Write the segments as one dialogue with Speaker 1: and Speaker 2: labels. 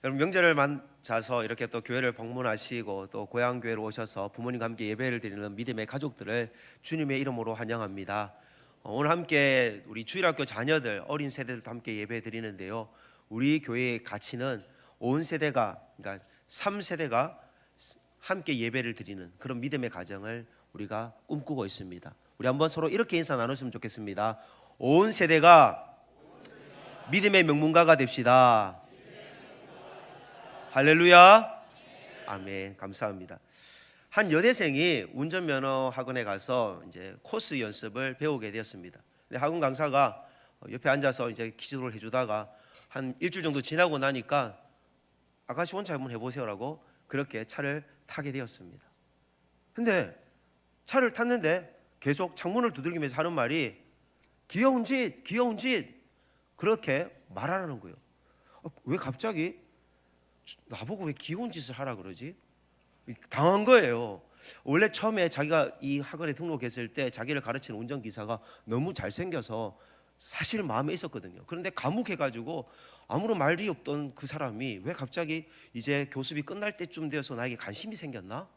Speaker 1: 여러분, 명절을 맞아서 이렇게 또 교회를 방문하시고 또 고향 교회로 오셔서 부모님과 함께 예배를 드리는 믿음의 가족들을 주님의 이름으로 환영합니다. 오늘 함께 우리 주일학교 자녀들, 어린 세대들도 함께 예배 드리는데요, 우리 교회의 가치는 온 세대가, 그러니까 3세대가 함께 예배를 드리는 그런 믿음의 가정을 우리가 꿈꾸고 있습니다. 우리 한번 서로 이렇게 인사 나누시면 좋겠습니다. 온 세대가 믿음의 명문가가 됩시다. 할렐루야. 아멘. 감사합니다. 한 여대생이 운전면허 학원에 가서 이제 코스 연습을 배우게 되었습니다. 근데 학원 강사가 옆에 앉아서 이제 기도를 해주다가 한 일주일 정도 지나고 나니까 아가씨 혼자 한번 해보세요라고 그렇게 차를 타게 되었습니다. 근데 차를 탔는데 계속 창문을 두들기면서 하는 말이 귀여운 짓, 귀여운 짓, 그렇게 말하라는 거예요. 왜 갑자기 나보고 왜 귀여운 짓을 하라 그러지? 당한 거예요. 원래 처음에 자기가 이 학원에 등록했을 때 자기를 가르치는 운전기사가 너무 잘생겨서 사실 마음에 있었거든요. 그런데 감옥해가지고 아무런 말이 없던 그 사람이 왜 갑자기 이제 교습이 끝날 때쯤 되어서 나에게 관심이 생겼나?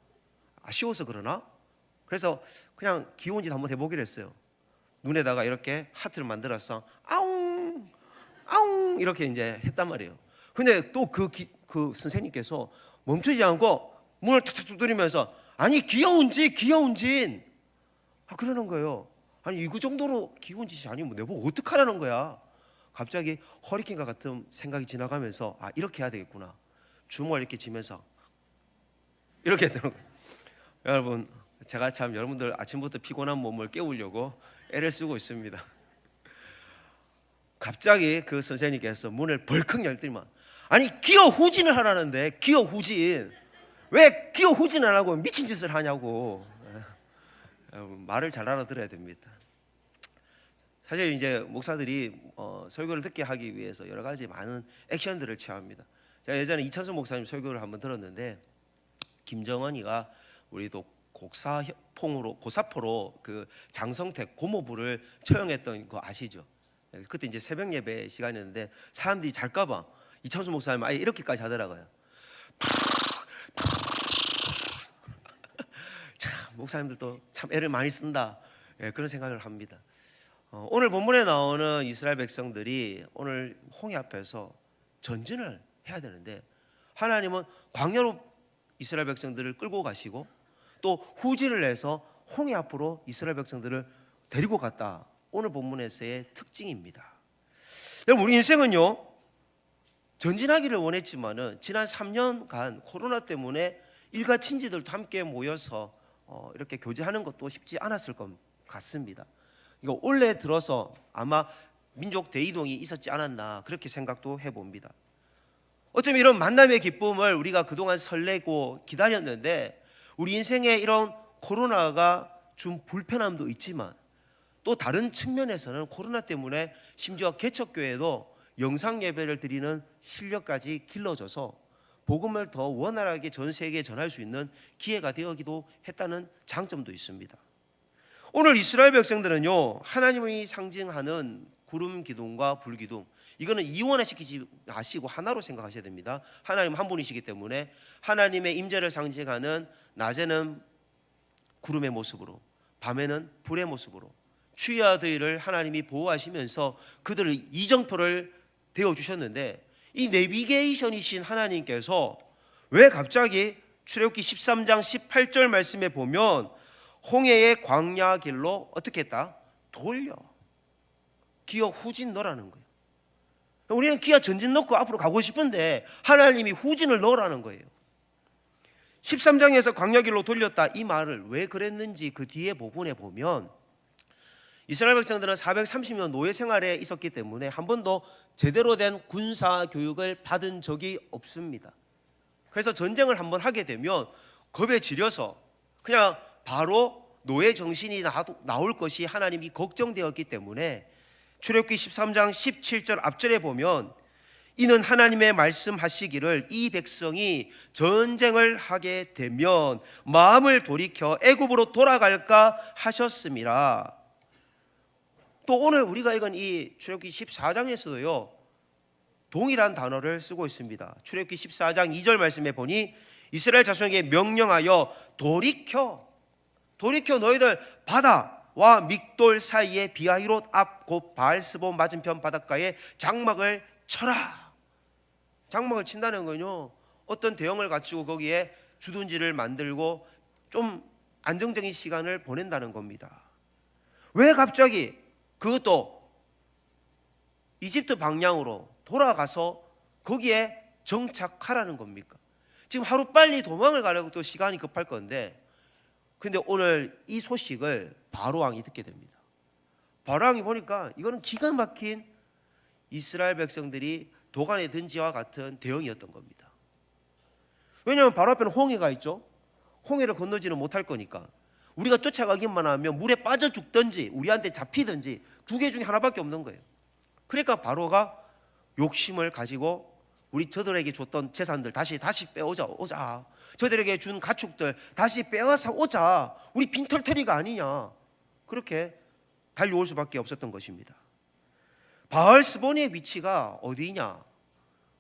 Speaker 1: 아쉬워서 그러나? 그래서 그냥 귀여운 짓 한번 해보기로 했어요. 눈에다가 이렇게 하트를 만들어서 아웅 아웅 이렇게 이제 했단 말이에요. 근데 또 그 선생님께서 멈추지 않고 문을 탁탁 두드리면서 아니 귀여운 짓 그러는 거예요. 아니 이거 정도로 귀여운 짓이 아니면 내보고 어떡하라는 거야. 갑자기 허리케인과 같은 생각이 지나가면서 아 이렇게 해야 되겠구나. 주먹을 이렇게 쥐면서 이렇게 했다는 거예요. 여러분, 제가 참 여러분들 아침부터 피곤한 몸을 깨우려고 애를 쓰고 있습니다. 갑자기 그 선생님께서 문을 벌컥 열더니만 아니 기어 후진을 하라는데 기어 후진 왜 기어 후진 안 하고 미친 짓을 하냐고. 말을 잘 알아들어야 됩니다. 사실 이제 목사들이 설교를 듣게 하기 위해서 여러 가지 많은 액션들을 취합니다. 제가 예전에 이찬수 목사님 설교를 한번 들었는데 김정은이가 우리도 고사포로 그 장성택 고모부를 처형했던 거 아시죠? 그때 이제 새벽 예배 시간이었는데 사람들이 잘까봐 이찬수 목사님 아예 이렇게까지 하더라고요. 참 목사님들도 참 애를 많이 쓴다, 그런 생각을 합니다. 오늘 본문에 나오는 이스라엘 백성들이 오늘 홍해 앞에서 전진을 해야 되는데 하나님은 광야로 이스라엘 백성들을 끌고 가시고 또 후진을 해서 홍해 앞으로 이스라엘 백성들을 데리고 갔다. 오늘 본문에서의 특징입니다. 여러분, 우리 인생은요 전진하기를 원했지만은 지난 3년간 코로나 때문에 일가 친지들도 함께 모여서 이렇게 교제하는 것도 쉽지 않았을 것 같습니다. 이거 올해 들어서 아마 민족 대이동이 있었지 않았나 그렇게 생각도 해봅니다. 어쩌면 이런 만남의 기쁨을 우리가 그동안 설레고 기다렸는데 우리 인생에 이런 코로나가 준 불편함도 있지만 또 다른 측면에서는 코로나 때문에 심지어 개척교회도 영상 예배를 드리는 실력까지 길러져서 복음을 더 원활하게 전 세계에 전할 수 있는 기회가 되기도 했다는 장점도 있습니다. 오늘 이스라엘 백성들은요 하나님이 상징하는 구름 기둥과 불 기둥, 이거는 이원화시키지 마시고 하나로 생각하셔야 됩니다. 하나님 한 분이시기 때문에 하나님의 임재를 상징하는 낮에는 구름의 모습으로 밤에는 불의 모습으로 추위와 하나님이 보호하시면서 그들을 이정표를 되어주셨는데 이 내비게이션이신 하나님께서 왜 갑자기 출애굽기 13장 18절 말씀에 보면 홍해의 광야 길로 어떻게 했다? 돌려 기어 후진 넣으라는 거예요. 우리는 기어 전진 넣고 앞으로 가고 싶은데 하나님이 후진을 넣으라는 거예요. 13장에서 광야 길로 돌렸다 이 말을 왜 그랬는지 그 뒤에 부분에 보면 이스라엘 백성들은 430년 노예 생활에 있었기 때문에 한 번도 제대로 된 군사 교육을 받은 적이 없습니다. 그래서 전쟁을 한번 하게 되면 겁에 질려서 그냥 바로 노예 정신이 나올 것이 하나님이 걱정되었기 때문에 출애굽기 13장 17절 앞절에 보면 이는 하나님의 말씀하시기를 이 백성이 전쟁을 하게 되면 마음을 돌이켜 애굽으로 돌아갈까 하셨음이라. 또 오늘 우리가 읽은 이 출애굽기 14장에서도요 동일한 단어를 쓰고 있습니다. 출애굽기 14장 2절 말씀에 보니 이스라엘 자손에게 명령하여 돌이켜 너희들 바다와 믹돌 사이에 비하히롯 앞 곧 바알스본 맞은편 바닷가에 장막을 쳐라. 장막을 친다는 건요, 어떤 대형을 갖추고 거기에 주둔지를 만들고 좀 안정적인 시간을 보낸다는 겁니다. 왜 갑자기 그것도 이집트 방향으로 돌아가서 거기에 정착하라는 겁니까? 지금 하루빨리 도망을 가려고 또 시간이 급할 건데, 근데 오늘 이 소식을 바로왕이 듣게 됩니다. 바로왕이 보니까 이거는 기가 막힌 이스라엘 백성들이 도간에 든 지와 같은 대응이었던 겁니다. 왜냐하면 바로 앞에는 홍해가 있죠. 홍해를 건너지는 못할 거니까 우리가 쫓아가기만 하면 물에 빠져 죽든지 우리한테 잡히든지 두 개 중에 하나밖에 없는 거예요. 그러니까 바로가 욕심을 가지고 우리 저들에게 줬던 재산들 다시 빼오자. 저들에게 준 가축들 다시 빼와서 오자. 우리 빈털터리가 아니냐. 그렇게 달려올 수밖에 없었던 것입니다. 바알스본의 위치가 어디냐?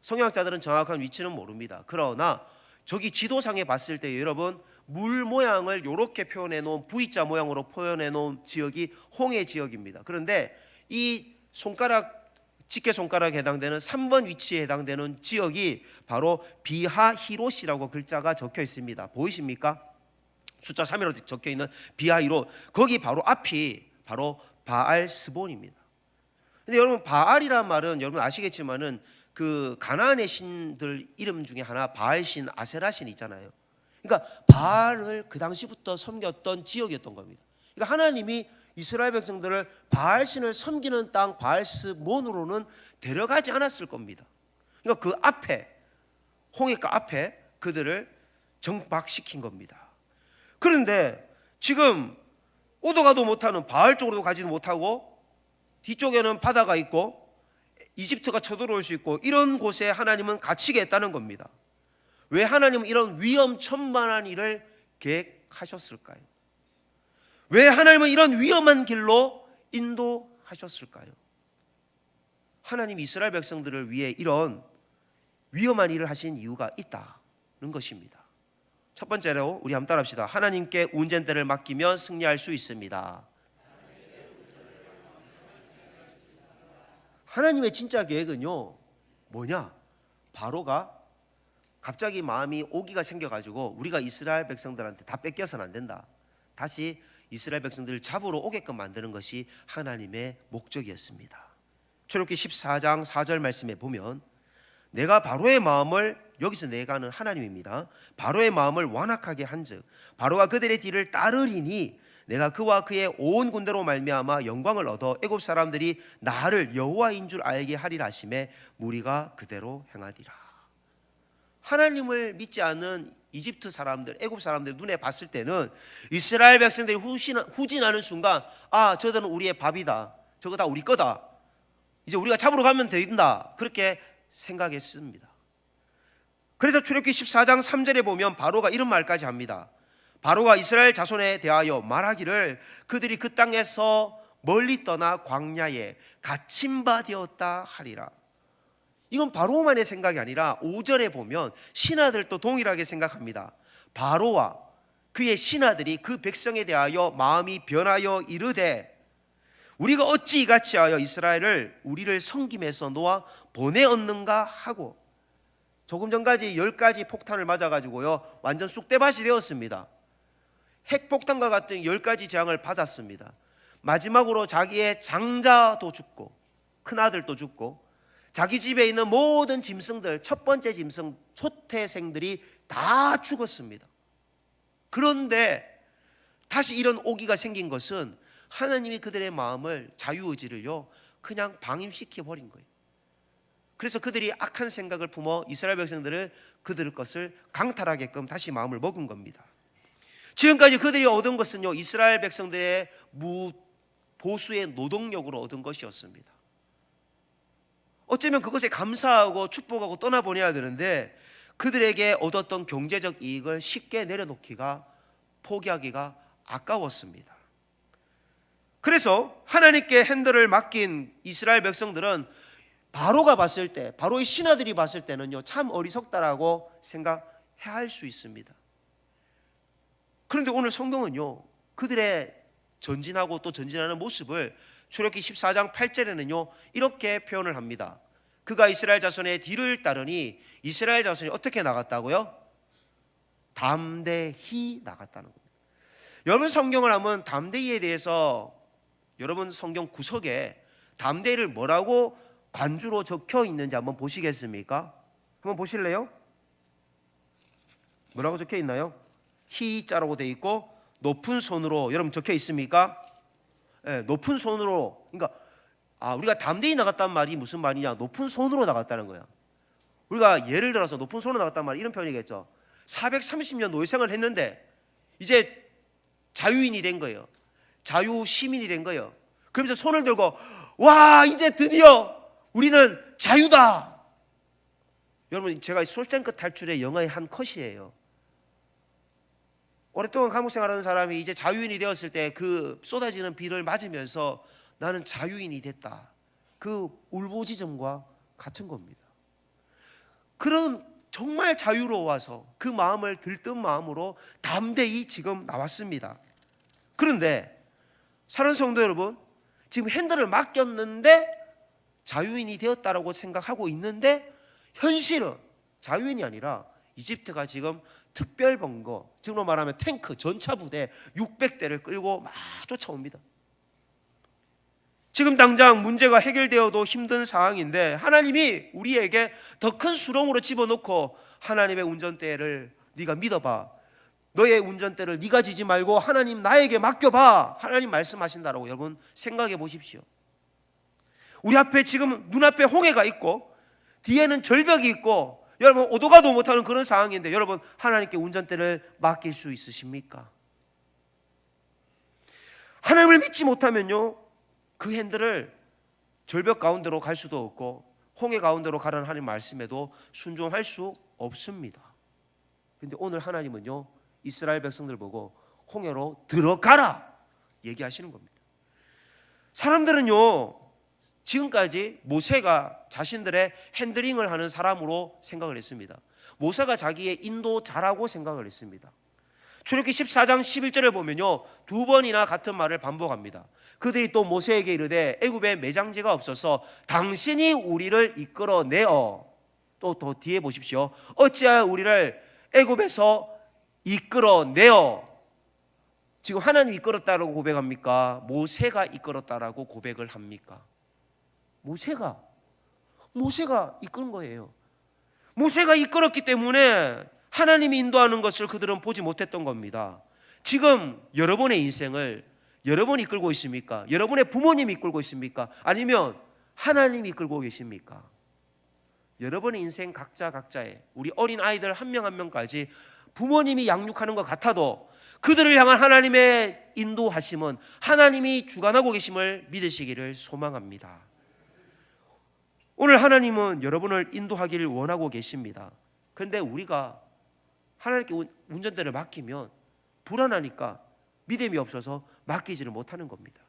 Speaker 1: 성경학자들은 정확한 위치는 모릅니다. 그러나 저기 지도상에 봤을 때 여러분, 물 모양을 이렇게 표현해 놓은 V자 모양으로 표현해 놓은 지역이 홍해 지역입니다. 그런데 이 집게 손가락에 해당되는 3번 위치에 해당되는 지역이 바로 비하히롯이라고 글자가 적혀 있습니다. 보이십니까? 숫자 3으로 적혀 있는 비하히롯, 거기 바로 앞이 바로 바알스본입니다. 근데 여러분, 바알이란 말은 여러분 아시겠지만은 그 가나안의 신들 이름 중에 하나 바알신, 아세라신 있잖아요. 그러니까 바알을 그 당시부터 섬겼던 지역이었던 겁니다. 그러니까 하나님이 이스라엘 백성들을 바알신을 섬기는 땅 바알스몬으로는 데려가지 않았을 겁니다. 그러니까 그 앞에, 홍해가 앞에 그들을 정박시킨 겁니다. 그런데 지금 오도 가도 못하는 바알 쪽으로도 가지도 못하고 뒤쪽에는 바다가 있고 이집트가 쳐들어올 수 있고 이런 곳에 하나님은 갇히겠다는 겁니다. 왜 하나님은 이런 위험천만한 일을 계획하셨을까요? 왜 하나님은 이런 위험한 길로 인도하셨을까요? 하나님이 이스라엘 백성들을 위해 이런 위험한 일을 하신 이유가 있다는 것입니다. 첫 번째로 우리 한번 따라합시다. 하나님께 운전대를 맡기면 승리할 수 있습니다. 하나님의 진짜 계획은요, 뭐냐? 바로가 갑자기 마음이 오기가 생겨가지고 우리가 이스라엘 백성들한테 다 뺏겨서는 안 된다. 다시 이스라엘 백성들을 잡으러 오게끔 만드는 것이 하나님의 목적이었습니다. 출애굽기 14장 4절 말씀에 보면 내가 바로의 마음을, 여기서 내가는 하나님입니다. 바로의 마음을 완악하게 한즉 바로가 그들의 뒤를 따르리니 내가 그와 그의 온 군대로 말미암아 영광을 얻어 애굽 사람들이 나를 여호와인 줄 알게 하리라 하시매 무리가 그대로 행하리라. 하나님을 믿지 않는 이집트 사람들, 애굽 사람들 눈에 봤을 때는 이스라엘 백성들이 후진하는 순간, 아, 저들은 우리의 밥이다, 저거 다 우리 거다, 이제 우리가 잡으러 가면 된다, 그렇게 생각했습니다. 그래서 출애굽기 14장 3절에 보면 바로가 이런 말까지 합니다. 바로가 이스라엘 자손에 대하여 말하기를 그들이 그 땅에서 멀리 떠나 광야에 갇힌 바 되었다 하리라. 이건 바로만의 생각이 아니라 5절에 보면 신하들도 동일하게 생각합니다. 바로와 그의 신하들이 그 백성에 대하여 마음이 변하여 이르되 우리가 어찌 이같이 하여 이스라엘을 우리를 섬김에서 놓아 보내 얻는가 하고, 조금 전까지 10가지 폭탄을 맞아가지고요 완전 쑥대밭이 되었습니다. 핵폭탄과 같은 10가지 재앙을 받았습니다. 마지막으로 자기의 장자도 죽고 큰아들도 죽고 자기 집에 있는 모든 짐승들, 첫 번째 짐승 초태생들이 다 죽었습니다. 그런데 다시 이런 오기가 생긴 것은 하나님이 그들의 마음을, 자유의지를요 그냥 방임시켜 버린 거예요. 그래서 그들이 악한 생각을 품어 이스라엘 백성들을 그들 것을 강탈하게끔 다시 마음을 먹은 겁니다. 지금까지 그들이 얻은 것은요 이스라엘 백성들의 보수의 노동력으로 얻은 것이었습니다. 어쩌면 그것에 감사하고 축복하고 떠나보내야 되는데 그들에게 얻었던 경제적 이익을 쉽게 내려놓기가, 포기하기가 아까웠습니다. 그래서 하나님께 핸들을 맡긴 이스라엘 백성들은 바로가 봤을 때, 바로의 신하들이 봤을 때는요, 참 어리석다라고 생각해야 할 수 있습니다. 그런데 오늘 성경은요, 그들의 전진하고 또 전진하는 모습을 출애굽기 14장 8절에는요 이렇게 표현을 합니다. 그가 이스라엘 자손의 뒤를 따르니 이스라엘 자손이 어떻게 나갔다고요? 담대히 나갔다는 겁니다. 여러분 성경을 한번 담대히에 대해서 여러분 성경 구석에 담대히를 뭐라고 관주로 적혀 있는지 한번 보시겠습니까? 한번 보실래요? 뭐라고 적혀 있나요? 희자라고 되어 있고 높은 손으로 여러분 적혀 있습니까? 네, 높은 손으로. 그러니까 우리가 담대히 나갔단 말이 무슨 말이냐? 높은 손으로 나갔다는 거야. 우리가 예를 들어서 높은 손으로 나갔단 말이 이런 표현이겠죠. 430년 노예생활을 했는데 이제 자유인이 된 거예요. 자유 시민이 된 거예요. 그러면서 손을 들고 와 이제 드디어 우리는 자유다. 여러분 제가 쇼생크 탈출의 영화의 한 컷이에요. 오랫동안 감옥 생활하는 사람이 이제 자유인이 되었을 때 그 쏟아지는 비를 맞으면서 나는 자유인이 됐다. 그 울부짖음과 같은 겁니다. 그런 정말 자유로워서 그 마음을 들뜬 마음으로 담대히 지금 나왔습니다. 그런데 사랑하는 성도 여러분, 지금 핸들을 맡겼는데 자유인이 되었다라고 생각하고 있는데 현실은 자유인이 아니라 이집트가 지금 특별본거, 지금으로 말하면 탱크, 전차부대 600대를 끌고 막 쫓아옵니다. 지금 당장 문제가 해결되어도 힘든 상황인데 하나님이 우리에게 더 큰 수렁으로 집어넣고 하나님의 운전대를 네가 믿어봐, 너의 운전대를 네가 지지 말고 하나님 나에게 맡겨봐, 하나님 말씀하신다라고 여러분 생각해 보십시오. 우리 앞에 지금 눈앞에 홍해가 있고 뒤에는 절벽이 있고 여러분 오도 가도 못하는 그런 상황인데 여러분 하나님께 운전대를 맡길 수 있으십니까? 하나님을 믿지 못하면요 그 핸들을 절벽 가운데로 갈 수도 없고 홍해 가운데로 가라는 하나님 말씀에도 순종할 수 없습니다. 그런데 오늘 하나님은요 이스라엘 백성들 보고 홍해로 들어가라 얘기하시는 겁니다. 사람들은요 지금까지 모세가 자신들의 핸들링을 하는 사람으로 생각을 했습니다. 모세가 자기의 인도 잘하고 생각을 했습니다. 출애굽기 14장 11절에 보면요 두 번이나 같은 말을 반복합니다. 그들이 또 모세에게 이르되 애굽에 매장지가 없어서 당신이 우리를 이끌어내어, 또 더 뒤에 보십시오. 어찌하여 우리를 애굽에서 이끌어내어. 지금 하나님이 이끌었다라고 고백합니까? 모세가 이끌었다라고 고백을 합니까? 모세가 이끈 거예요. 모세가 이끌었기 때문에 하나님이 인도하는 것을 그들은 보지 못했던 겁니다. 지금 여러분의 인생을 여러분이 이끌고 있습니까? 여러분의 부모님이 이끌고 있습니까? 아니면 하나님이 이끌고 계십니까? 여러분의 인생 각자의 우리 어린 아이들 한 명 한 명까지 부모님이 양육하는 것 같아도 그들을 향한 하나님의 인도하심은 하나님이 주관하고 계심을 믿으시기를 소망합니다. 오늘 하나님은 여러분을 인도하기를 원하고 계십니다. 그런데 우리가 하나님께 운전대를 맡기면 불안하니까 믿음이 없어서 맡기지를 못하는 겁니다.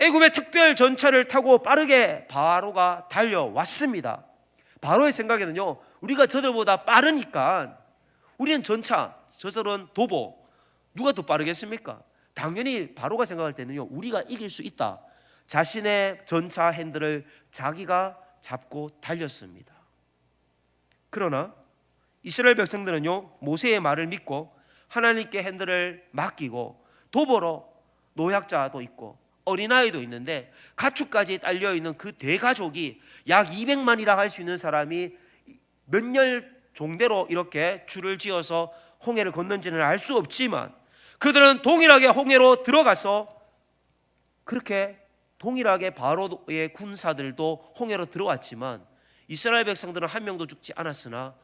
Speaker 1: 애굽의 특별 전차를 타고 빠르게 바로가 달려왔습니다. 바로의 생각에는요 우리가 저들보다 빠르니까 우리는 전차, 저들은 도보, 누가 더 빠르겠습니까? 당연히 바로가 생각할 때는요 우리가 이길 수 있다. 자신의 전차 핸들을 자기가 잡고 달렸습니다. 그러나 이스라엘 백성들은요 모세의 말을 믿고 하나님께 핸들을 맡기고 도보로 노약자도 있고 어린아이도 있는데 가축까지 딸려있는 그 대가족이 약 200만이라 할 수 있는 사람이 몇 열 종대로 이렇게 줄을 지어서 홍해를 건넌지는 알 수 없지만 그들은 동일하게 홍해로 들어가서 그렇게 동일하게 바로의 군사들도 홍해로 들어왔지만 이스라엘 백성들은 한 명도 죽지 않았으나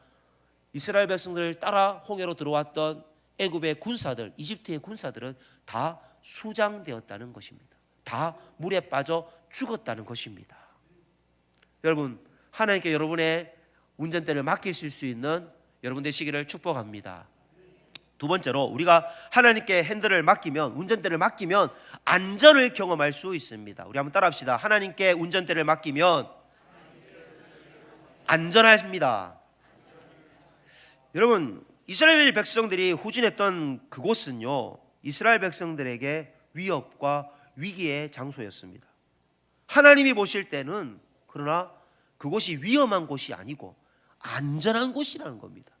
Speaker 1: 이스라엘 백성들을 따라 홍해로 들어왔던 애굽의 군사들, 이집트의 군사들은 다 수장되었다는 것입니다. 다 물에 빠져 죽었다는 것입니다. 여러분 하나님께 여러분의 운전대를 맡기실 수 있는 여러분 되시기를 축복합니다. 두 번째로 우리가 하나님께 핸들을 맡기면, 운전대를 맡기면 안전을 경험할 수 있습니다. 우리 한번 따라합시다. 하나님께 운전대를 맡기면 안전합니다. 여러분, 이스라엘 백성들이 후진했던 그곳은요, 이스라엘 백성들에게 위협과 위기의 장소였습니다. 하나님이 보실 때는 그러나 그곳이 위험한 곳이 아니고 안전한 곳이라는 겁니다.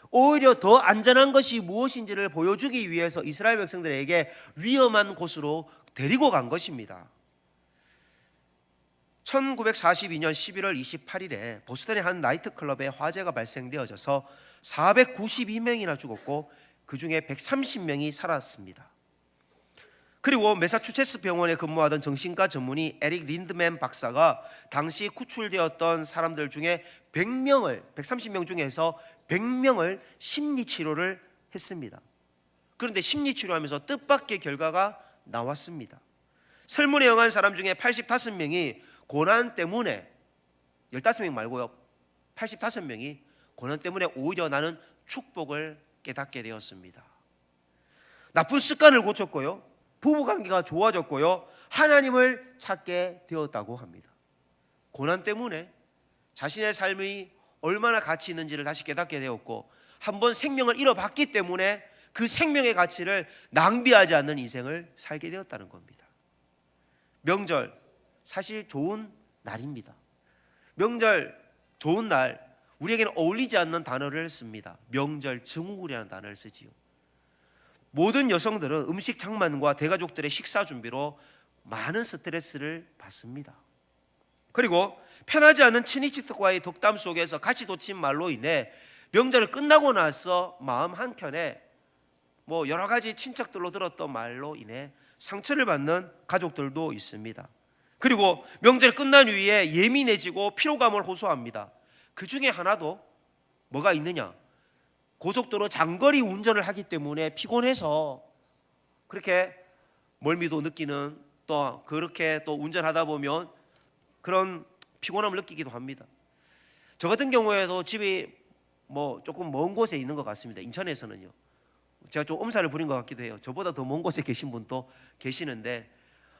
Speaker 1: 오히려 더 안전한 것이 무엇인지를 보여주기 위해서 이스라엘 백성들에게 위험한 곳으로 데리고 간 것입니다. 1942년 11월 28일에 보스턴의 한 나이트클럽에 화재가 발생되어져서 492명이나 죽었고 그 중에 130명이 살았습니다. 그리고 매사추세츠 병원에 근무하던 정신과 전문의 에릭 린드맨 박사가 당시 구출되었던 사람들 중에 130명 중에서 100명을 심리치료를 했습니다. 그런데 심리치료하면서 뜻밖의 결과가 나왔습니다. 설문에 응한 사람 중에 85명이 고난 때문에, 15명 말고요, 85명이 고난 때문에 오히려 나는 축복을 깨닫게 되었습니다. 나쁜 습관을 고쳤고요, 부부관계가 좋아졌고요, 하나님을 찾게 되었다고 합니다. 고난 때문에 자신의 삶이 얼마나 가치 있는지를 다시 깨닫게 되었고, 한번 생명을 잃어봤기 때문에 그 생명의 가치를 낭비하지 않는 인생을 살게 되었다는 겁니다. 명절, 사실 좋은 날입니다. 명절, 좋은 날, 우리에게는 어울리지 않는 단어를 씁니다. 명절 증후군이라는 단어를 쓰지요. 모든 여성들은 음식 장만과 대가족들의 식사 준비로 많은 스트레스를 받습니다. 그리고 편하지 않은 친인척과의 덕담 속에서 같이 돋친 말로 인해 명절을 끝나고 나서 마음 한켠에 여러 가지 친척들로 들었던 말로 인해 상처를 받는 가족들도 있습니다. 그리고 명절이 끝난 후에 예민해지고 피로감을 호소합니다. 그 중에 하나도 뭐가 있느냐? 고속도로 장거리 운전을 하기 때문에 피곤해서 그렇게 멀미도 느끼는, 또 그렇게 또 운전하다 보면 그런 피곤함을 느끼기도 합니다. 저 같은 경우에도 집이 조금 먼 곳에 있는 것 같습니다. 인천에서는요. 제가 좀 엄살을 부린 것 같기도 해요. 저보다 더 먼 곳에 계신 분도 계시는데,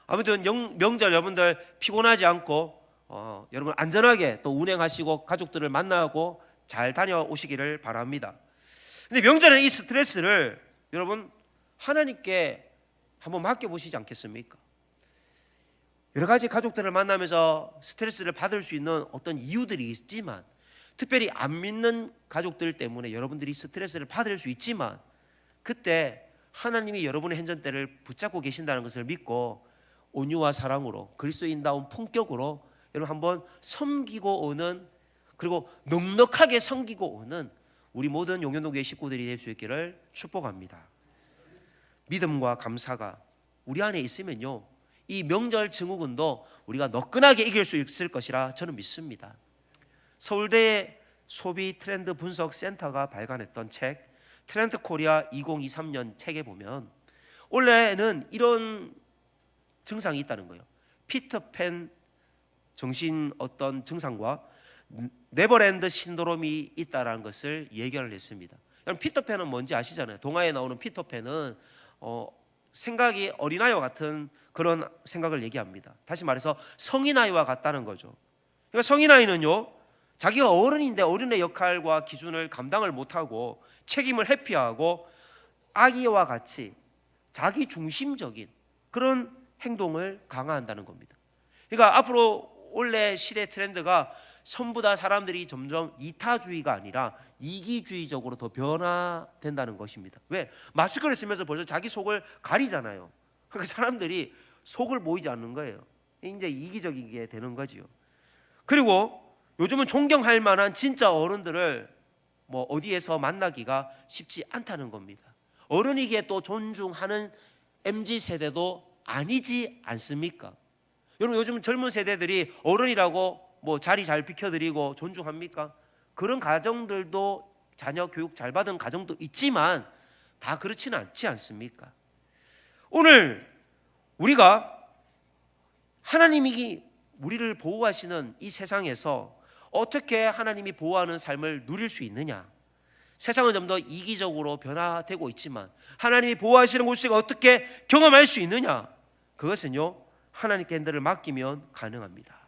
Speaker 1: 아무튼 명절 여러분들 피곤하지 않고 여러분 안전하게 또 운행하시고 가족들을 만나고 잘 다녀오시기를 바랍니다. 근데 명절에 이 스트레스를 여러분 하나님께 한번 맡겨보시지 않겠습니까? 여러 가지 가족들을 만나면서 스트레스를 받을 수 있는 어떤 이유들이 있지만, 특별히 안 믿는 가족들 때문에 여러분들이 스트레스를 받을 수 있지만, 그때 하나님이 여러분의 행전대를 붙잡고 계신다는 것을 믿고 온유와 사랑으로 그리스도인다운 품격으로 여러분 한번 섬기고 오는, 그리고 넉넉하게 섬기고 오는 우리 모든 용현동교회 식구들이 될 수 있기를 축복합니다. 믿음과 감사가 우리 안에 있으면요, 이 명절 증후군도 우리가 너끈하게 이길 수 있을 것이라 저는 믿습니다. 서울대 소비 트렌드 분석 센터가 발간했던 책 트렌드 코리아 2023년 책에 보면 원래는 이런 증상이 있다는 거예요. 피터팬 정신 어떤 증상과 네버랜드 신드롬이 있다라는 것을 예견을 했습니다. 여러분 피터팬은 뭔지 아시잖아요. 동화에 나오는 피터팬은 생각이 어린아이와 같은 그런 생각을 얘기합니다. 다시 말해서 성인아이와 같다는 거죠. 그러니까 성인아이는요, 자기가 어른인데 어른의 역할과 기준을 감당을 못하고 책임을 회피하고 아기와 같이 자기 중심적인 그런 행동을 강화한다는 겁니다. 그러니까 앞으로 원래 시대 트렌드가 전부 다 사람들이 점점 이타주의가 아니라 이기주의적으로 더 변화된다는 것입니다. 왜? 마스크를 쓰면서 벌써 자기 속을 가리잖아요. 그러니까 사람들이 속을 보이지 않는 거예요. 이제 이기적이게 되는 거지요. 그리고 요즘은 존경할 만한 진짜 어른들을 어디에서 만나기가 쉽지 않다는 겁니다. 어른이기에 또 존중하는 MZ세대도 아니지 않습니까? 여러분 요즘 젊은 세대들이 어른이라고 자리 잘 비켜드리고 존중합니까? 그런 가정들도 자녀 교육 잘 받은 가정도 있지만 다 그렇지는 않지 않습니까? 오늘 우리가 하나님이 우리를 보호하시는 이 세상에서 어떻게 하나님이 보호하는 삶을 누릴 수 있느냐? 세상은 좀 더 이기적으로 변화되고 있지만 하나님이 보호하시는 곳을 어떻게 경험할 수 있느냐? 그것은요, 하나님께 핸들을 맡기면 가능합니다.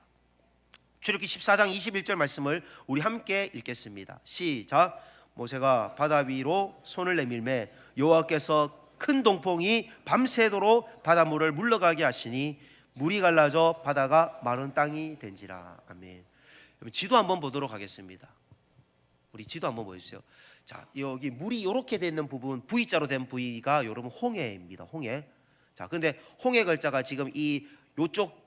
Speaker 1: 출애굽기 14장 21절 말씀을 우리 함께 읽겠습니다. 시작. 모세가 바다 위로 손을 내밀매 여호와께서 큰 동풍이 밤새도록 바닷물을 물러가게 하시니 물이 갈라져 바다가 마른 땅이 된지라. 아멘. 지도 한번 보도록 하겠습니다. 우리 지도 한번 보여주세요. 자, 여기 물이 이렇게 돼 있는 부분, V자로 된 부위가 여러분 홍해입니다. 홍해. 자, 그런데 홍해 글자가 지금 이 요쪽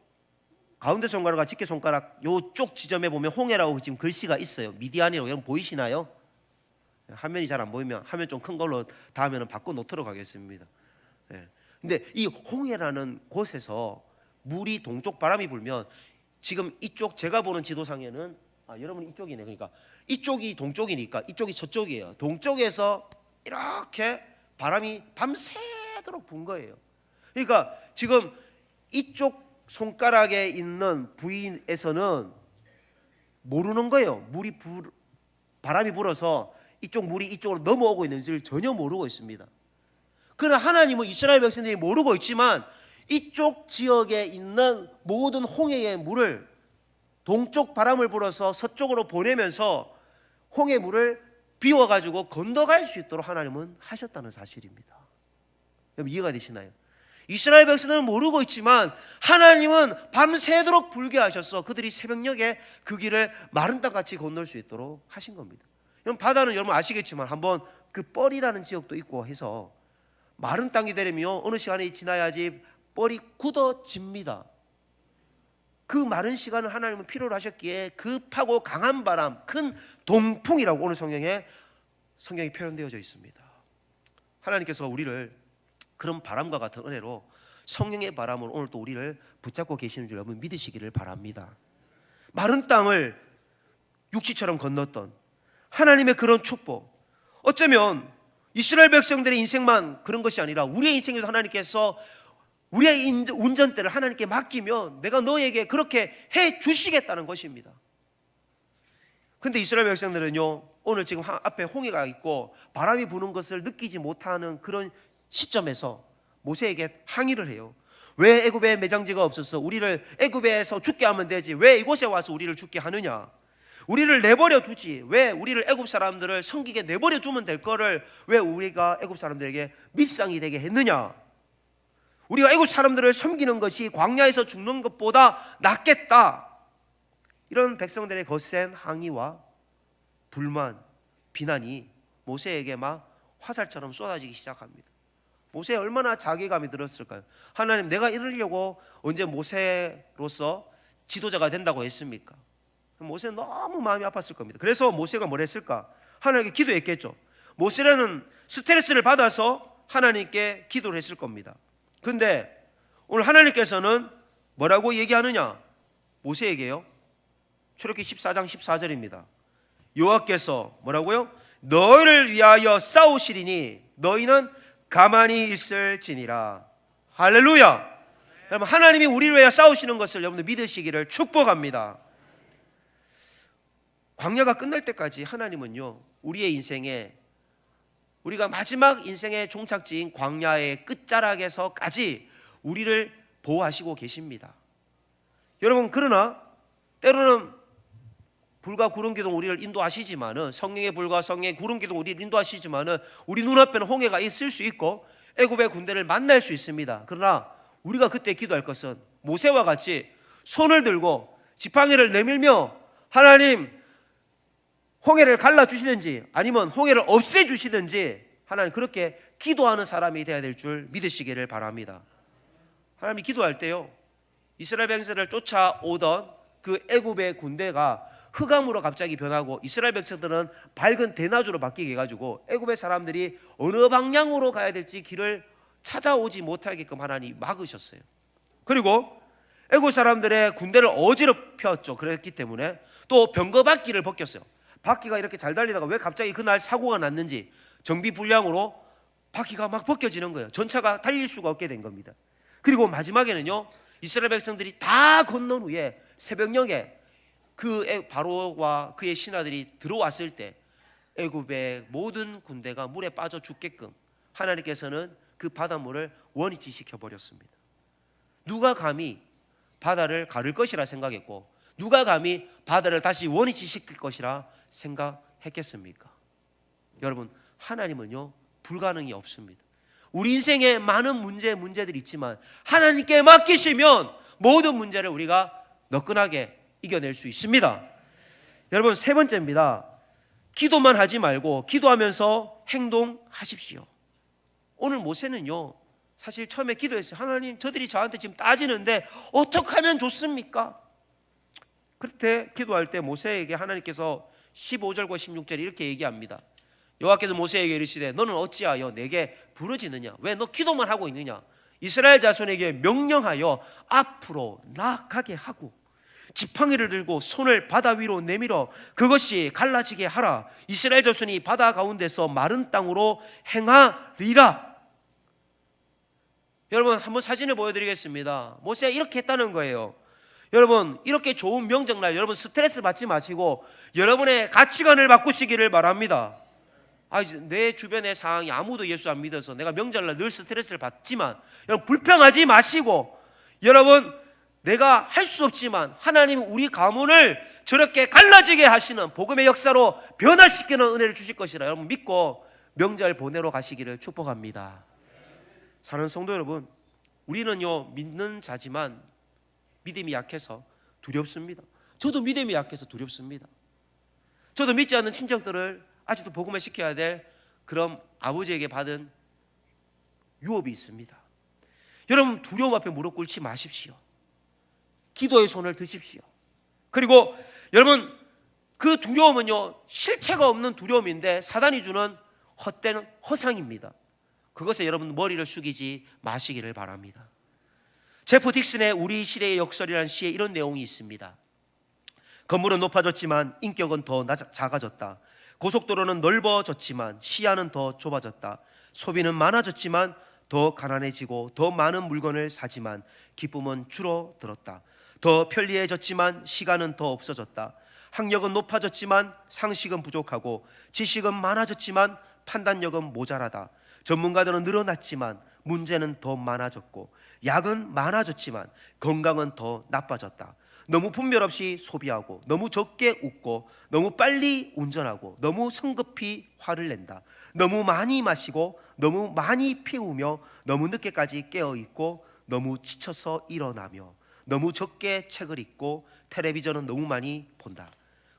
Speaker 1: 가운데 손가락과 집게 손가락 요쪽 지점에 보면 홍해라고 지금 글씨가 있어요. 미디안이라고. 여러분 보이시나요? 화면이 잘 안 보이면 화면 좀 큰 걸로 다음에는 바꿔 놓도록 하겠습니다. 예. 근데 이 홍해라는 곳에서 물이 동쪽 바람이 불면 지금 이쪽 제가 보는 지도상에는 여러분 이쪽이네. 그러니까 이쪽이 동쪽이니까 이쪽이 저쪽이에요. 동쪽에서 이렇게 바람이 밤새도록 분 거예요. 그러니까 지금 이쪽 손가락에 있는 부위에서는 모르는 거예요. 바람이 불어서 이쪽 물이 이쪽으로 넘어오고 있는지를 전혀 모르고 있습니다. 그러나 하나님은 이스라엘 백성들이 모르고 있지만 이쪽 지역에 있는 모든 홍해의 물을 동쪽 바람을 불어서 서쪽으로 보내면서 홍해 물을 비워가지고 건너갈 수 있도록 하나님은 하셨다는 사실입니다. 여러분 이해가 되시나요? 이스라엘 백성들은 모르고 있지만 하나님은 밤새도록 불게 하셔서 그들이 새벽녘에 그 길을 마른 땅같이 건널 수 있도록 하신 겁니다. 여러분 바다는 여러분 아시겠지만 한번 그 뻘이라는 지역도 있고 해서 마른 땅이 되려면 어느 시간이 지나야지 뻘이 굳어집니다. 그 마른 시간을 하나님은 필요로 하셨기에 급하고 강한 바람, 큰 동풍이라고 오늘 성경이 표현되어져 있습니다. 하나님께서 우리를 그런 바람과 같은 은혜로 성령의 바람으로 오늘 또 우리를 붙잡고 계시는 줄 여러분 믿으시기를 바랍니다. 마른 땅을 육지처럼 건넜던 하나님의 그런 축복, 어쩌면 이스라엘 백성들의 인생만 그런 것이 아니라 우리의 인생에도 하나님께서 우리의 운전대를 하나님께 맡기면 내가 너에게 그렇게 해 주시겠다는 것입니다. 그런데 이스라엘 백성들은요, 오늘 지금 앞에 홍해가 있고 바람이 부는 것을 느끼지 못하는 그런 시점에서 모세에게 항의를 해요. 왜 애굽에 매장지가 없어서 우리를 애굽에서 죽게 하면 되지 왜 이곳에 와서 우리를 죽게 하느냐? 우리를 내버려 두지 왜 우리를 애굽 사람들을 섬기게 내버려 두면 될 거를 왜 우리가 애굽 사람들에게 밉상이 되게 했느냐? 우리가 애굽 사람들을 섬기는 것이 광야에서 죽는 것보다 낫겠다. 이런 백성들의 거센 항의와 불만, 비난이 모세에게 막 화살처럼 쏟아지기 시작합니다. 모세에 얼마나 자괴감이 들었을까요? 하나님, 내가 이러려고 언제 모세로서 지도자가 된다고 했습니까? 모세는 너무 마음이 아팠을 겁니다. 그래서 모세가 뭘 했을까? 하나님께 기도했겠죠. 모세라는 스트레스를 받아서 하나님께 기도를 했을 겁니다. 그런데 오늘 하나님께서는 뭐라고 얘기하느냐? 모세에게요. 출애굽기 14장 14절입니다. 여호와께서 뭐라고요? 너희를 위하여 싸우시리니 너희는 가만히 있을지니라. 할렐루야. 여러분 하나님이 우리를 위하여 싸우시는 것을 여러분들 믿으시기를 축복합니다. 광야가 끝날 때까지 하나님은요, 우리의 인생에 우리가 마지막 인생의 종착지인 광야의 끝자락에서까지 우리를 보호하시고 계십니다. 여러분 그러나 때로는 불과 구름 기둥 우리를 인도하시지만은 성령의 불과 성령의 구름 기둥 우리를 인도하시지만은 우리 눈앞에는 홍해가 있을 수 있고 애굽의 군대를 만날 수 있습니다. 그러나 우리가 그때 기도할 것은 모세와 같이 손을 들고 지팡이를 내밀며 하나님 홍해를 갈라주시든지 아니면 홍해를 없애주시든지 하나님 그렇게 기도하는 사람이 되어야 될 줄 믿으시기를 바랍니다. 하나님이 기도할 때요, 이스라엘 백성들을 쫓아오던 그 애굽의 군대가 흑암으로 갑자기 변하고 이스라엘 백성들은 밝은 대낮으로 바뀌게 해가지고 애굽의 사람들이 어느 방향으로 가야 될지 길을 찾아오지 못하게끔 하나님이 막으셨어요. 그리고 애굽 사람들의 군대를 어지럽혔죠. 그랬기 때문에 또 병거바퀴를 벗겼어요. 바퀴가 이렇게 잘 달리다가 왜 갑자기 그날 사고가 났는지 정비 불량으로 바퀴가 막 벗겨지는 거예요. 전차가 달릴 수가 없게 된 겁니다. 그리고 마지막에는요, 이스라엘 백성들이 다 건넌 후에 새벽녘에 그 바로와 그의 신하들이 들어왔을 때 애굽의 모든 군대가 물에 빠져 죽게끔 하나님께서는 그 바닷물을 원위치 시켜버렸습니다. 누가 감히 바다를 가를 것이라 생각했고 누가 감히 바다를 다시 원위치시킬 것이라 생각했겠습니까? 여러분, 하나님은요 불가능이 없습니다. 우리 인생에 많은 문제들이 있지만 하나님께 맡기시면 모든 문제를 우리가 너끈하게 이겨낼 수 있습니다. 여러분, 세 번째입니다. 기도만 하지 말고 기도하면서 행동하십시오. 오늘 모세는요 사실 처음에 기도했어요. 하나님, 저들이 저한테 지금 따지는데 어떻게 하면 좋습니까? 그때 기도할 때 모세에게 하나님께서 15절과 16절 이렇게 얘기합니다. 여호와께서 모세에게 이르시되 너는 어찌하여 내게 부르짖느냐? 왜 너 기도만 하고 있느냐? 이스라엘 자손에게 명령하여 앞으로 나아가게 하고 지팡이를 들고 손을 바다 위로 내밀어 그것이 갈라지게 하라. 이스라엘 자손이 바다 가운데서 마른 땅으로 행하리라. 여러분, 한번 사진을 보여드리겠습니다. 모세가 이렇게 했다는 거예요. 여러분, 이렇게 좋은 명절날 여러분 스트레스 받지 마시고 여러분의 가치관을 바꾸시기를 바랍니다. 내 주변의 상황이 아무도 예수 안 믿어서 내가 명절날 늘 스트레스를 받지만 여러분 불평하지 마시고, 여러분 내가 할 수 없지만 하나님 우리 가문을 저렇게 갈라지게 하시는 복음의 역사로 변화시키는 은혜를 주실 것이라 여러분 믿고 명절 보내러 가시기를 축복합니다. 사랑하는 성도 여러분, 우리는요 믿는 자지만 믿음이 약해서 두렵습니다. 저도 믿음이 약해서 두렵습니다. 저도 믿지 않는 친척들을 아직도 복음을 시켜야 될 그런 아버지에게 받은 유업이 있습니다. 여러분, 두려움 앞에 무릎 꿇지 마십시오. 기도의 손을 드십시오. 그리고 여러분, 그 두려움은요 실체가 없는 두려움인데 사단이 주는 헛된 허상입니다. 그것에 여러분 머리를 숙이지 마시기를 바랍니다. 제프 딕슨의 우리 시대의 역설이라는 시에 이런 내용이 있습니다. 건물은 높아졌지만 인격은 더 작아졌다. 고속도로는 넓어졌지만 시야는 더 좁아졌다. 소비는 많아졌지만 더 가난해지고 더 많은 물건을 사지만 기쁨은 줄어들었다. 더 편리해졌지만 시간은 더 없어졌다. 학력은 높아졌지만 상식은 부족하고 지식은 많아졌지만 판단력은 모자라다. 전문가들은 늘어났지만 문제는 더 많아졌고 약은 많아졌지만 건강은 더 나빠졌다. 너무 분별 없이 소비하고 너무 적게 웃고 너무 빨리 운전하고 너무 성급히 화를 낸다. 너무 많이 마시고 너무 많이 피우며 너무 늦게까지 깨어있고 너무 지쳐서 일어나며 너무 적게 책을 읽고 텔레비전은 너무 많이 본다.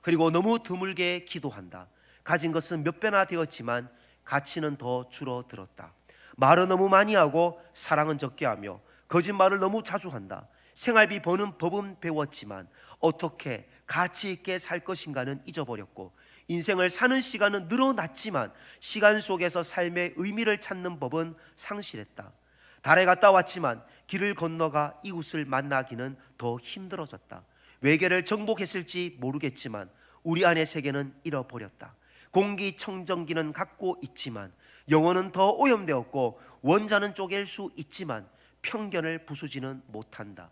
Speaker 1: 그리고 너무 드물게 기도한다. 가진 것은 몇 배나 되었지만 가치는 더 줄어들었다. 말은 너무 많이 하고 사랑은 적게 하며 거짓말을 너무 자주 한다. 생활비 버는 법은 배웠지만 어떻게 가치 있게 살 것인가는 잊어버렸고 인생을 사는 시간은 늘어났지만 시간 속에서 삶의 의미를 찾는 법은 상실했다. 달에 갔다 왔지만 길을 건너가 이웃을 만나기는 더 힘들어졌다. 외계를 정복했을지 모르겠지만 우리 안의 세계는 잃어버렸다. 공기청정기는 갖고 있지만 영혼은 더 오염되었고 원자는 쪼갤 수 있지만 편견을 부수지는 못한다.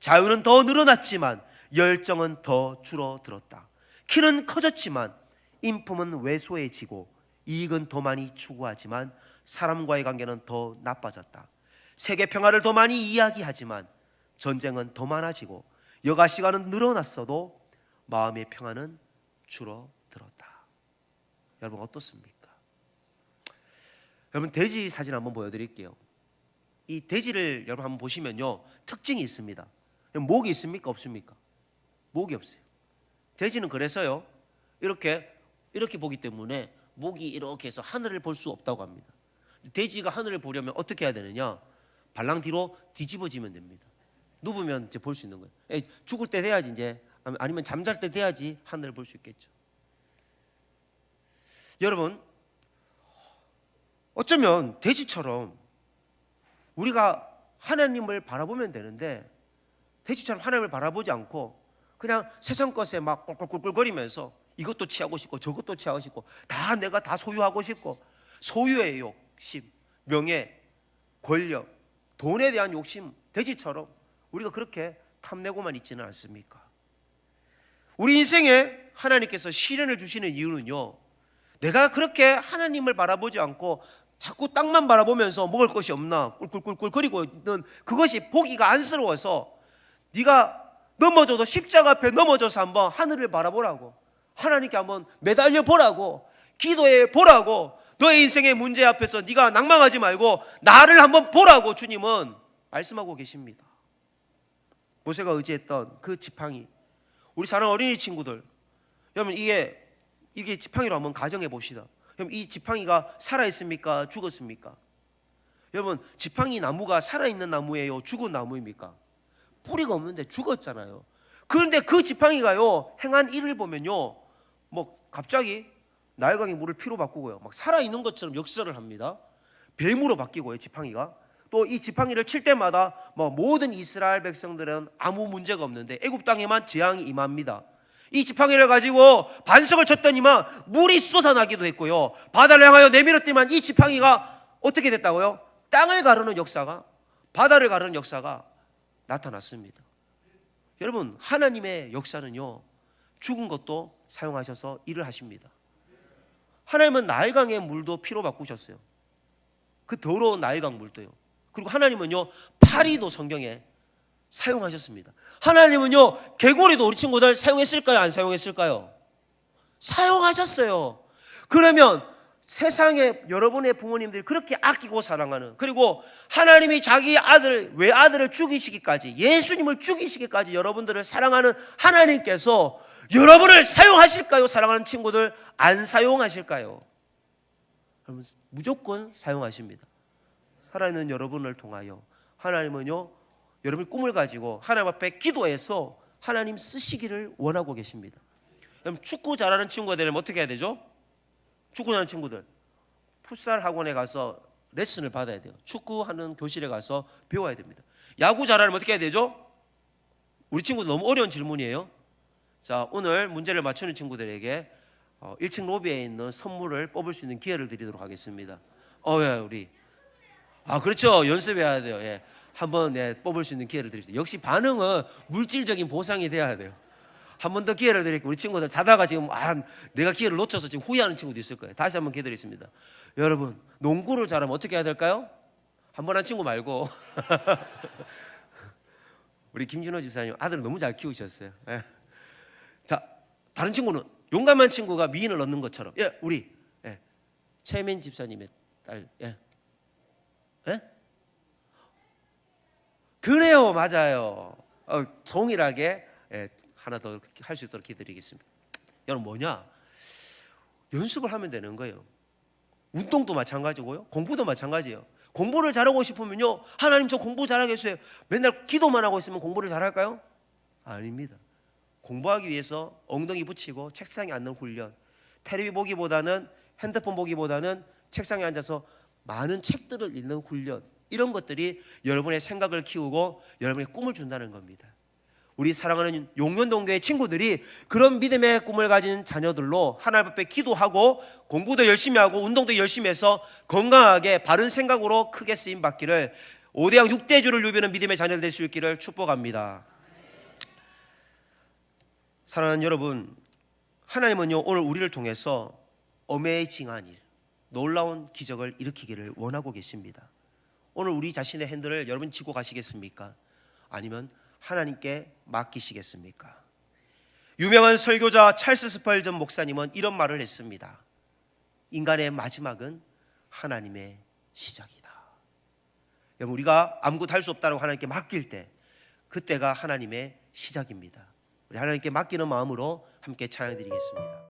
Speaker 1: 자유는 더 늘어났지만 열정은 더 줄어들었다. 키는 커졌지만 인품은 왜소해지고 이익은 더 많이 추구하지만 사람과의 관계는 더 나빠졌다. 세계 평화를 더 많이 이야기하지만 전쟁은 더 많아지고 여가 시간은 늘어났어도 마음의 평화는 줄어들었다. 여러분 어떻습니까? 여러분 돼지 사진 한번 보여드릴게요. 이 돼지를 여러분 한번 보시면요 특징이 있습니다. 목이 있습니까? 없습니까? 목이 없어요. 돼지는 그래서요 이렇게 보기 때문에 목이 이렇게 해서 하늘을 볼 수 없다고 합니다. 돼지가 하늘을 보려면 어떻게 해야 되느냐? 발랑 뒤로 뒤집어지면 됩니다. 누우면 이제 볼 수 있는 거예요. 죽을 때 돼야지 이제, 아니면 잠잘 때 돼야지 하늘을 볼 수 있겠죠. 여러분 어쩌면 돼지처럼 우리가 하나님을 바라보면 되는데 돼지처럼 하나님을 바라보지 않고 그냥 세상 것에 막 꿀꿀꿀거리면서 이것도 취하고 싶고 저것도 취하고 싶고 다 내가 다 소유하고 싶고 소유의 욕심, 명예, 권력, 돈에 대한 욕심, 돼지처럼 우리가 그렇게 탐내고만 있지는 않습니까? 우리 인생에 하나님께서 시련을 주시는 이유는요 내가 그렇게 하나님을 바라보지 않고 자꾸 땅만 바라보면서 먹을 것이 없나 꿀꿀꿀꿀 거리고 있는 그것이 보기가 안쓰러워서 네가 넘어져도 십자가 앞에 넘어져서 한번 하늘을 바라보라고, 하나님께 한번 매달려 보라고, 기도해 보라고, 너의 인생의 문제 앞에서 네가 낭망하지 말고 나를 한번 보라고 주님은 말씀하고 계십니다. 모세가 의지했던 그 지팡이, 우리 사랑하는 어린이 친구들, 여러분 이게 지팡이로 한번 가정해 봅시다. 여러분 이 지팡이가 살아있습니까? 죽었습니까? 여러분 지팡이 나무가 살아있는 나무예요? 죽은 나무입니까? 뿌리가 없는데 죽었잖아요. 그런데 그 지팡이가요 행한 일을 보면요, 뭐 갑자기 나일강의 물을 피로 바꾸고요, 막 살아있는 것처럼 역사를 합니다. 뱀으로 바뀌고요 지팡이가. 또 이 지팡이를 칠 때마다 뭐 모든 이스라엘 백성들은 아무 문제가 없는데 애굽 땅에만 재앙이 임합니다. 이 지팡이를 가지고 반석을 쳤더니만 물이 쏟아나기도 했고요, 바다를 향하여 내밀었더니만 이 지팡이가 어떻게 됐다고요? 땅을 가르는 역사가, 바다를 가르는 역사가 나타났습니다. 여러분 하나님의 역사는요 죽은 것도 사용하셔서 일을 하십니다. 하나님은 나일강의 물도 피로 바꾸셨어요. 그 더러운 나일강 물도요. 그리고 하나님은요 파리도 성경에 사용하셨습니다. 하나님은요 개구리도 우리 친구들 사용했을까요? 안 사용했을까요? 사용하셨어요. 그러면 세상에 여러분의 부모님들이 그렇게 아끼고 사랑하는, 그리고 하나님이 자기 아들, 외아들을 죽이시기까지, 예수님을 죽이시기까지 여러분들을 사랑하는 하나님께서 여러분을 사용하실까요? 사랑하는 친구들, 안 사용하실까요? 여러분 무조건 사용하십니다. 살아있는 여러분을 통하여 하나님은요 여러분이 꿈을 가지고 하나님 앞에 기도해서 하나님 쓰시기를 원하고 계십니다. 여러분 축구 잘하는 친구가 되려면 어떻게 해야 되죠? 축구 잘하는 친구들 풋살 학원에 가서 레슨을 받아야 돼요. 축구하는 교실에 가서 배워야 됩니다. 야구 잘하려면 어떻게 해야 되죠? 우리 친구들 너무 어려운 질문이에요. 자, 오늘 문제를 맞추는 친구들에게 1층 로비에 있는 선물을 뽑을 수 있는 기회를 드리도록 하겠습니다. 우리 그렇죠. 연습해야 돼요. 예. 한번 뽑을 수 있는 기회를 드리겠습니다. 역시 반응은 물질적인 보상이 돼야 돼요. 한 번 더 기회를 드릴게요. 우리 친구들 자다가 지금 내가 기회를 놓쳐서 지금 후회하는 친구도 있을 거예요. 다시 한번 기회 드리겠습니다. 여러분 농구를 잘하면 어떻게 해야 될까요? 한 번 한 친구 말고 우리 김준호 집사님 아들을 너무 잘 키우셨어요. 예. 자, 다른 친구는 용감한 친구가 미인을 얻는 것처럼, 우리 최민 집사님의 딸, 그래요, 맞아요. 동일하게 하나 더 할 수 있도록 기도드리겠습니다. 여러분 뭐냐? 연습을 하면 되는 거예요. 운동도 마찬가지고요, 공부도 마찬가지예요. 공부를 잘하고 싶으면요, 하나님 저 공부 잘하겠어요. 맨날 기도만 하고 있으면 공부를 잘할까요? 아닙니다. 공부하기 위해서 엉덩이 붙이고 책상에 앉는 훈련, 텔레비 보기보다는, 핸드폰 보기보다는 책상에 앉아서 많은 책들을 읽는 훈련, 이런 것들이 여러분의 생각을 키우고 여러분의 꿈을 준다는 겁니다. 우리 사랑하는 용현동교회 친구들이 그런 믿음의 꿈을 가진 자녀들로 하나님 앞에 기도하고 공부도 열심히 하고 운동도 열심히 해서 건강하게 바른 생각으로 크게 쓰임 받기를, 5대양 6대주를 누비는 믿음의 자녀들 될 수 있기를 축복합니다. 사랑하는 여러분, 하나님은요 오늘 우리를 통해서 어메이징한 일, 놀라운 기적을 일으키기를 원하고 계십니다. 오늘 우리 자신의 핸들을 여러분 쥐고 가시겠습니까? 아니면 하나님께 맡기시겠습니까? 유명한 설교자 찰스 스펄전 목사님은 이런 말을 했습니다. 인간의 마지막은 하나님의 시작이다. 여러분 우리가 아무것도 할 수 없다고 하나님께 맡길 때, 그때가 하나님의 시작입니다. 우리 하나님께 맡기는 마음으로 함께 찬양드리겠습니다.